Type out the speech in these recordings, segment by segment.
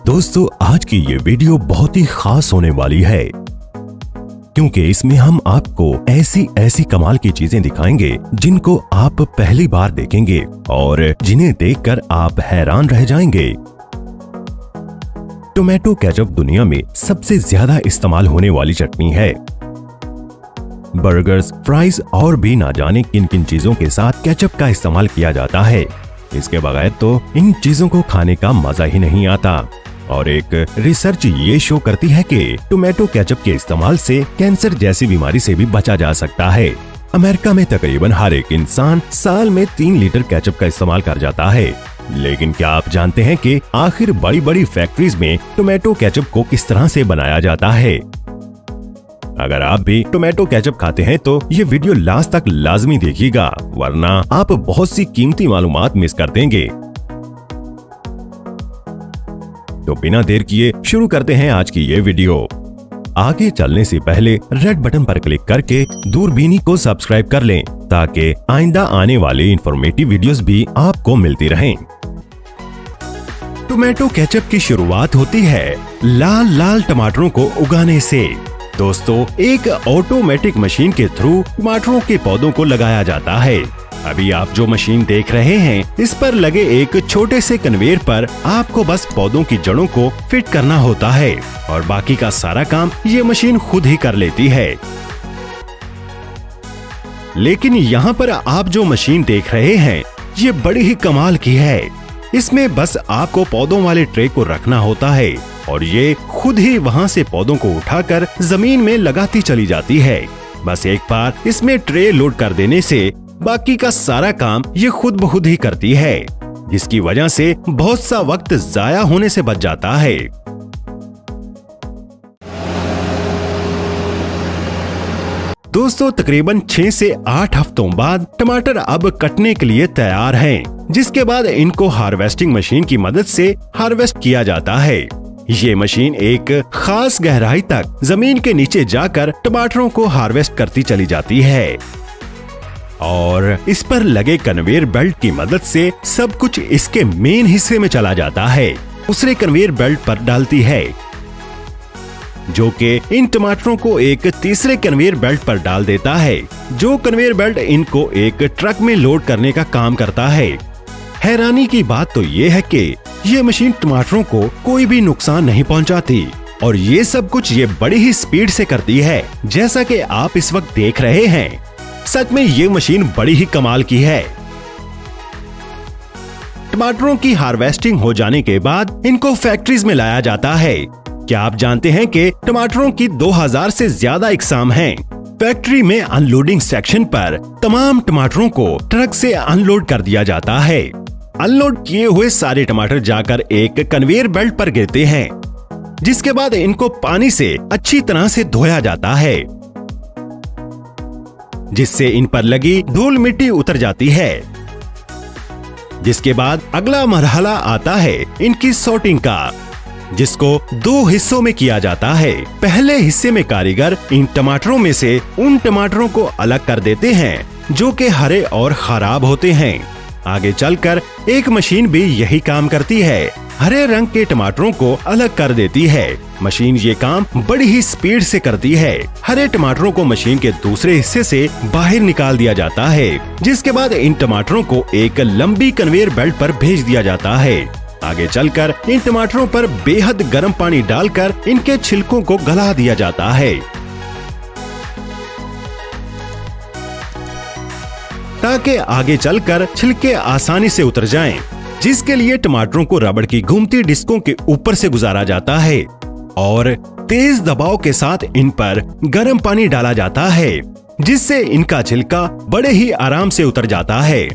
दोस्तों आज की ये वीडियो बहुत ही खास होने वाली है क्योंकि इसमें हम आपको ऐसी कमाल की चीजें दिखाएंगे जिनको आप पहली बार देखेंगे और जिन्हें देखकर आप हैरान रह जाएंगे। टोमेटो केचप दुनिया में सबसे ज्यादा इस्तेमाल होने वाली चटनी है। बर्गर्स, फ्राइज और भी ना जाने किन किन चीजों के साथ केचप का इस्तेमाल किया जाता है। इसके बगैर तो इन चीजों को खाने का मजा ही नहीं आता। और एक रिसर्च ये शो करती है कि टोमेटो केचप के इस्तेमाल से कैंसर जैसी बीमारी से भी बचा जा सकता है। अमेरिका में तकरीबन हर एक इंसान साल में 3 लीटर केचप का इस्तेमाल कर जाता है। लेकिन क्या आप जानते हैं कि आखिर बड़ी बड़ी फैक्ट्रीज में टोमेटो केचप को किस तरह से बनाया जाता है? अगर आप भी टोमेटो केचप खाते हैं तो ये वीडियो लास्ट तक लाजमी देखिएगा, वरना आप बहुत सी कीमती मालूमात मिस कर देंगे। तो बिना देर किए शुरू करते हैं आज की ये वीडियो। आगे चलने से पहले रेड बटन पर क्लिक करके दूरबीनी को सब्सक्राइब कर लें ताकि आइंदा आने वाले इंफॉर्मेटिव वीडियोस भी आपको मिलती रहें। टोमेटो केचप की शुरुआत होती है लाल लाल टमाटरों को उगाने से। दोस्तों, एक ऑटोमेटिक मशीन के थ्रू टमाटरों के पौधों को लगाया जाता है। अभी आप जो मशीन देख रहे हैं, इस पर लगे एक छोटे से कन्वेयर पर आपको बस पौधों की जड़ों को फिट करना होता है और बाकी का सारा काम ये मशीन खुद ही कर लेती है। लेकिन यहाँ पर आप जो मशीन देख रहे हैं, ये बड़ी ही कमाल की है। इसमें बस आपको पौधों वाले ट्रे को रखना होता है और ये खुद ही वहाँ से पौधों को उठाकर जमीन में लगाती चली जाती है। बस एक बार इसमें ट्रे लोड कर देने से बाकी का सारा काम ये खुद ब खुद ही करती है, जिसकी वजह से बहुत सा वक्त जाया होने से बच जाता है। दोस्तों, तकरीबन 6 से 8 हफ्तों बाद टमाटर अब कटने के लिए तैयार हैं, जिसके बाद इनको हार्वेस्टिंग मशीन की मदद से हार्वेस्ट किया जाता है। ये मशीन एक खास गहराई तक जमीन के नीचे जाकर टमाटरों को हार्वेस्ट करती चली जाती है और इस पर लगे कन्वेयर बेल्ट की मदद से सब कुछ इसके मेन हिस्से में चला जाता है। दूसरे कन्वेयर बेल्ट पर डालती है, जो कि इन टमाटरों को एक तीसरे कन्वेयर बेल्ट पर डाल देता है, जो कन्वेयर बेल्ट इनको एक ट्रक में लोड करने का काम करता है। हैरानी की बात तो ये है कि ये मशीन टमाटरों को कोई भी नुकसान नहीं पहुंचाती और ये सब कुछ ये बड़ी ही स्पीड से करती है, जैसा कि आप इस वक्त देख रहे हैं। सच में ये मशीन बड़ी ही कमाल की है। टमाटरों की हार्वेस्टिंग हो जाने के बाद इनको फैक्ट्रीज में लाया जाता है। क्या आप जानते हैं कि टमाटरों की 2000 से ज्यादा इकसाम हैं। फैक्ट्री में अनलोडिंग सेक्शन पर तमाम टमाटरों को ट्रक से अनलोड कर दिया जाता है। अनलोड किए हुए सारे टमाटर जाकर एक कन्वेयर बेल्ट पर गिरते हैं, जिसके बाद इनको पानी से अच्छी तरह से धोया जाता है, जिससे इन पर लगी धूल मिट्टी उतर जाती है। जिसके बाद अगला मरहला आता है इनकी सॉर्टिंग का, जिसको 2 हिस्सों में किया जाता है। पहले हिस्से में कारीगर इन टमाटरों में से उन टमाटरों को अलग कर देते हैं जो कि हरे और खराब होते हैं। आगे चलकर एक मशीन भी यही काम करती है, हरे रंग के टमाटरों को अलग कर देती है। मशीन ये काम बड़ी ही स्पीड से करती है। हरे टमाटरों को मशीन के दूसरे हिस्से से बाहर निकाल दिया जाता है, जिसके बाद इन टमाटरों को एक लंबी कन्वेयर बेल्ट पर भेज दिया जाता है। आगे चलकर इन टमाटरों पर बेहद गर्म पानी डालकर इनके छिलकों को गला दिया जाता है, ताकि आगे चलकर छिलके आसानी से उतर जाएं, जिसके लिए टमाटरों को रबड़ की घूमती डिस्कों के ऊपर से गुजारा जाता है और तेज दबाव के साथ इन पर गर्म पानी डाला जाता है, जिससे इनका छिलका बड़े ही आराम से उतर जाता है।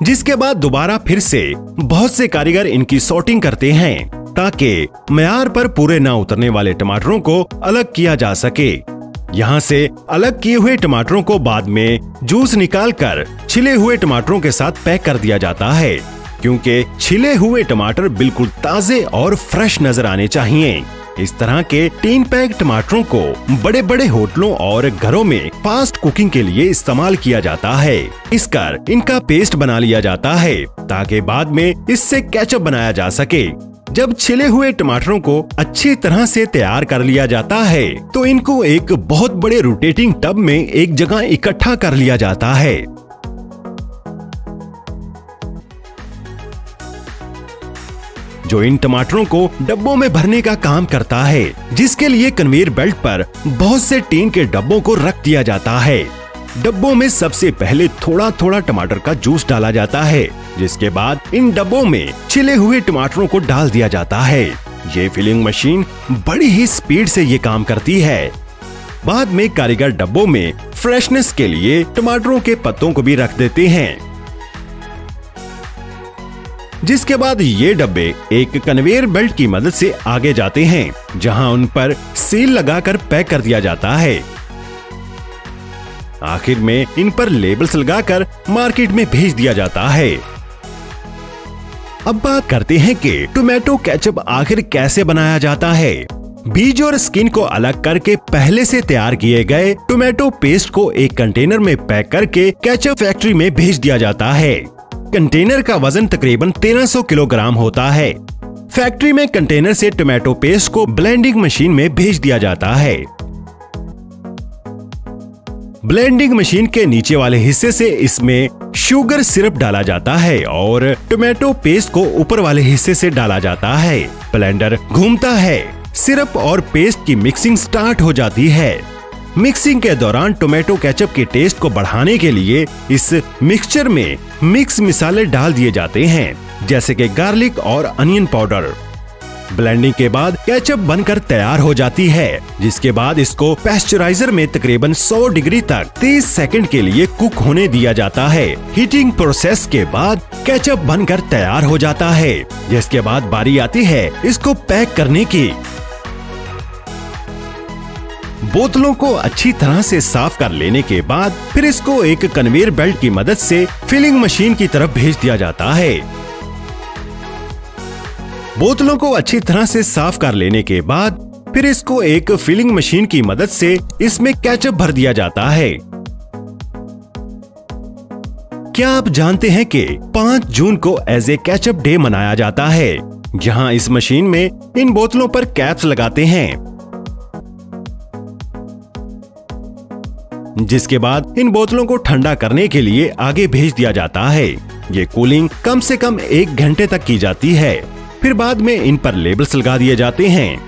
जिसके बाद दोबारा फिर से बहुत से कारीगर इनकी सॉर्टिंग करते हैं, ताकि मयार पर पूरे ना उतरने वाले टमाटरों को अलग किया जा सके। यहाँ से अलग किए हुए टमाटरों को बाद में जूस निकालकर छिले हुए टमाटरों के साथ पैक कर दिया जाता है, क्योंकि छिले हुए टमाटर बिल्कुल ताजे और फ्रेश नजर आने चाहिए। इस तरह के 3 पैक टमाटरों को बड़े बड़े होटलों और घरों में फास्ट कुकिंग के लिए इस्तेमाल किया जाता है। इसकर इनका पेस्ट बना लिया जाता है ताकि बाद में इससे केचप बनाया जा सके। जब छिले हुए टमाटरों को अच्छी तरह से तैयार कर लिया जाता है तो इनको एक बहुत बड़े रोटेटिंग टब में एक जगह इकट्ठा कर लिया जाता है। जो इन टमाटरों को डब्बों में भरने का काम करता है, जिसके लिए कन्वेयर बेल्ट पर बहुत से टीन के डब्बों को रख दिया जाता है। डब्बों में सबसे पहले थोड़ा थोड़ा टमाटर का जूस डाला जाता है, जिसके बाद इन डब्बों में छिले हुए टमाटरों को डाल दिया जाता है। ये फिलिंग मशीन बड़ी ही स्पीड से ये काम करती है। बाद में कारीगर डब्बों में फ्रेशनेस के लिए टमाटरों के पत्तों को भी रख देते हैं, जिसके बाद ये डब्बे एक कन्वेयर बेल्ट की मदद से आगे जाते हैं, जहां उन पर सील लगाकर पैक कर दिया जाता है। आखिर में इन पर लेबल्स लगाकर मार्केट में भेज दिया जाता है। अब बात करते हैं कि टोमेटो केचप आखिर कैसे बनाया जाता है। बीज और स्किन को अलग करके पहले से तैयार किए गए टोमेटो पेस्ट को एक कंटेनर में पैक करके केचप फैक्ट्री में भेज दिया जाता है। कंटेनर का वजन तकरीबन 1300 किलोग्राम होता है। फैक्ट्री में कंटेनर से टोमेटो पेस्ट को ब्लेंडिंग मशीन में भेज दिया जाता है। ब्लेंडिंग मशीन के नीचे वाले हिस्से से इसमें शुगर सिरप डाला जाता है और टोमेटो पेस्ट को ऊपर वाले हिस्से से डाला जाता है। ब्लेंडर घूमता है, सिरप और पेस्ट की मिक्सिंग स्टार्ट हो जाती है। मिक्सिंग के दौरान टोमेटो केचप के टेस्ट को बढ़ाने के लिए इस मिक्सचर में मिक्स मसाले डाल दिए जाते हैं, जैसे कि गार्लिक और अनियन पाउडर। ब्लेंडिंग के बाद केचप बनकर तैयार हो जाती है, जिसके बाद इसको पैस्चराइजर में तकरीबन 100 डिग्री तक 30 सेकंड के लिए कुक होने दिया जाता है। हीटिंग प्रोसेस के बाद केचप बनकर तैयार हो जाता है, जिसके बाद बारी आती है इसको पैक करने की। बोतलों को अच्छी तरह से साफ कर लेने के बाद फिर इसको एक कन्वेयर बेल्ट की मदद से फिलिंग मशीन की तरफ भेज दिया जाता है। बोतलों को अच्छी तरह से साफ कर लेने के बाद फिर इसको एक फिलिंग मशीन की मदद से इसमें केचप भर दिया जाता है। क्या आप जानते हैं कि 5 जून को एज ए केचप डे मनाया जाता है, जहां इस मशीन में इन बोतलों पर कैप्स लगाते हैं, जिसके बाद इन बोतलों को ठंडा करने के लिए आगे भेज दिया जाता है। ये कूलिंग कम से कम 1 घंटे तक की जाती है। फिर बाद में इन पर लेबल्स लगा दिए जाते हैं।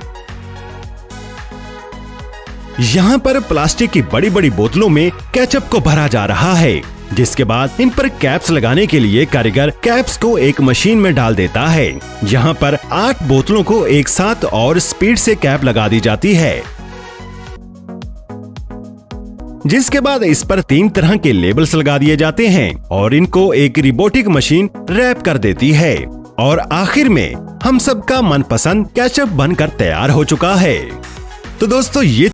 यहाँ पर प्लास्टिक की बड़ी बड़ी बोतलों में केचप को भरा जा रहा है, जिसके बाद इन पर कैप्स लगाने के लिए कारीगर कैप्स को एक मशीन में डाल देता है। यहाँ पर 8 बोतलों को एक साथ और स्पीड से कैप लगा दी जाती है, जिसके बाद इस पर 3 तरह के लेबल्स लगा दिए जाते हैं और इनको एक रोबोटिक मशीन रैप कर देती है। और आखिर में हम सबका मनपसंद केचप बनकर तैयार हो चुका है। तो दोस्तों ये